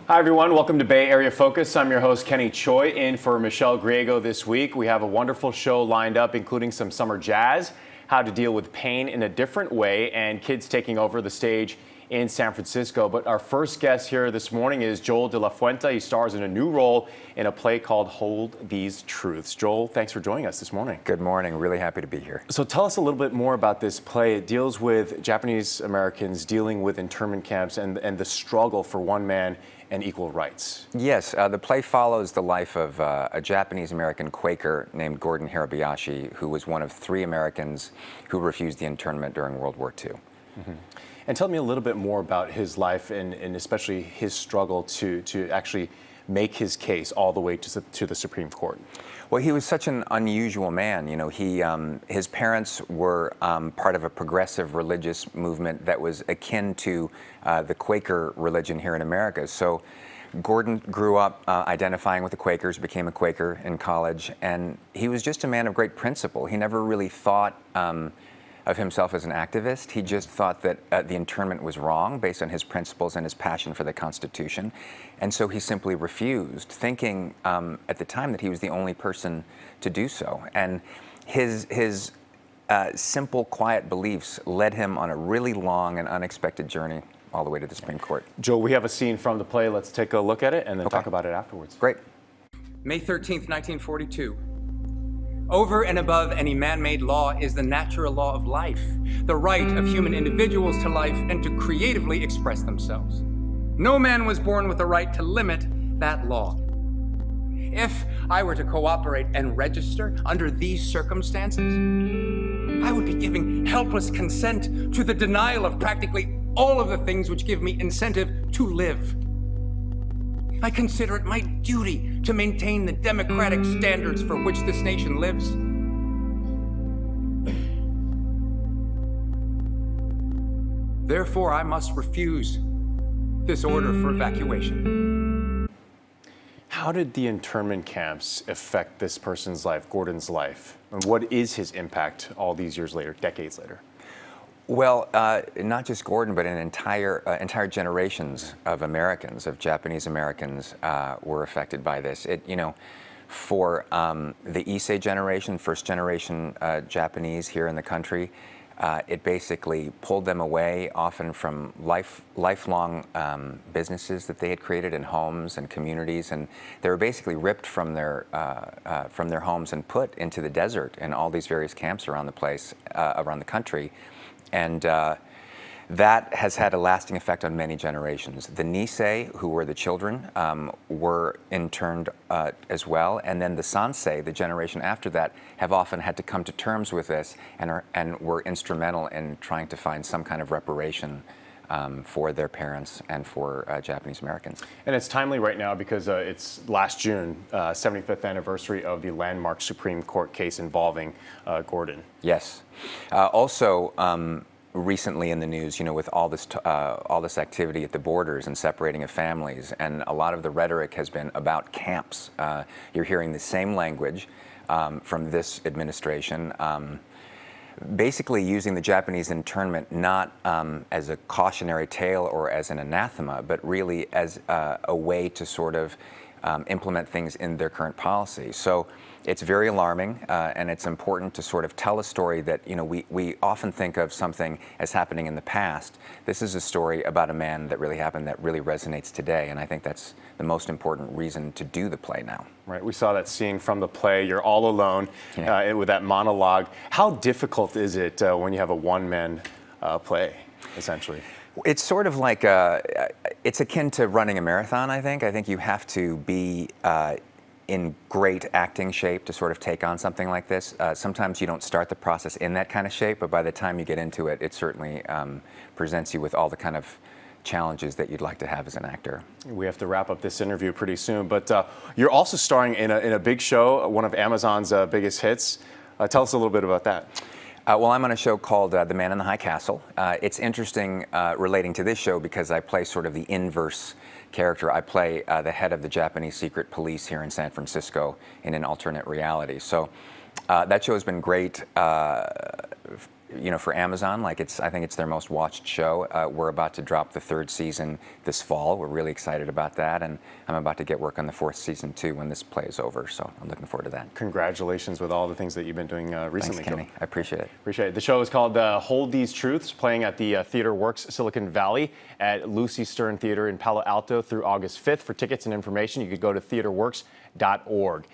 Hi everyone, welcome to Bay Area Focus. I'm your host Kenny Choi, in for Michelle Griego this week. We have a wonderful show lined up, including some summer jazz, how to deal with pain in a different way, and kids taking over the stage in San Francisco. But our first guest here this morning is Joel de la Fuente. He stars in a new role in a play called Hold These Truths. Joel, thanks for joining us this morning. Good morning. Really happy to be here. So tell us a little bit more about this play. It deals with Japanese Americans dealing with internment camps and the struggle for one man and equal rights. Yes, the play follows the life of a Japanese-American Quaker named Gordon Hirabayashi, who was one of 3 Americans who refused the internment during World War II. Mm-hmm. And tell me a little bit more about his life and especially his struggle to actually make his case all the way to the Supreme Court. Well, he was such an unusual man. You know, his parents were part of a progressive religious movement that was akin to the Quaker religion here in America. So Gordon grew up identifying with the Quakers, became a Quaker in college, and he was just a man of great principle. He never really thought of himself as an activist. He just thought that the internment was wrong based on his principles and his passion for the Constitution. And so he simply refused, thinking at the time that he was the only person to do so. And his simple, quiet beliefs led him on a really long and unexpected journey all the way to the Supreme Court. Joe, we have a scene from the play. Let's take a look at it and then talk about it afterwards. Great. May 13th, 1942. Over and above any man-made law is the natural law of life, the right of human individuals to life and to creatively express themselves. No man was born with the right to limit that law. If I were to cooperate and register under these circumstances, I would be giving helpless consent to the denial of practically all of the things which give me incentive to live. I consider it my duty to maintain the democratic standards for which this nation lives. Therefore, I must refuse this order for evacuation. How did the internment camps affect this person's life, Gordon's life? And what is his impact all these years later, decades later? Well, not just Gordon, but entire generations of Americans, of Japanese Americans, were affected by this. For the Issei generation, first generation Japanese here in the country, it basically pulled them away, often from lifelong businesses that they had created in homes and communities, and they were basically ripped from their homes and put into the desert in all these various camps around the place, around the country. And that has had a lasting effect on many generations. The Nisei, who were the children, were interned as well. And then the Sansei, the generation after that, have often had to come to terms with this and were instrumental in trying to find some kind of reparation for their parents and for Japanese Americans. And it's timely right now because it's last June, 75th anniversary of the landmark Supreme Court case involving Gordon. Yes. Also, recently in the news, with all this activity at the borders and separating of families, and a lot of the rhetoric has been about camps. You're hearing the same language from this administration. Basically using the Japanese internment not as a cautionary tale or as an anathema, but really as a way to sort of implement things in their current policy. So it's very alarming, and it's important to sort of tell a story that, we often think of something as happening in the past. This is a story about a man that really happened that really resonates today, and I think that's the most important reason to do the play now. Right, we saw that scene from the play. You're all alone with that monologue. How difficult is it when you have a one-man play, essentially? It's sort of like, it's akin to running a marathon, I think. I think you have to be in great acting shape to sort of take on something like this. Sometimes you don't start the process in that kind of shape, but by the time you get into it, it certainly presents you with all the kind of challenges that you'd like to have as an actor. We have to wrap up this interview pretty soon, but you're also starring in a big show, one of Amazon's biggest hits. Tell us a little bit about that. Well, I'm on a show called The Man in the High Castle. It's interesting relating to this show because I play sort of the inverse character. I play the head of the Japanese secret police here in San Francisco in an alternate reality. So that show has been great you know, for Amazon, like I think it's their most watched show. We're about to drop the 3rd season this fall. We're really excited about that, and I'm about to get work on the 4th season too when this play is over. So I'm looking forward to that. Congratulations with all the things that you've been doing recently. Thanks, Kenny. I appreciate it. Appreciate it. The show is called Hold These Truths, playing at the TheatreWorks Silicon Valley at Lucy Stern Theater in Palo Alto through August 5th. For tickets and information, you could go to theatreworks.org.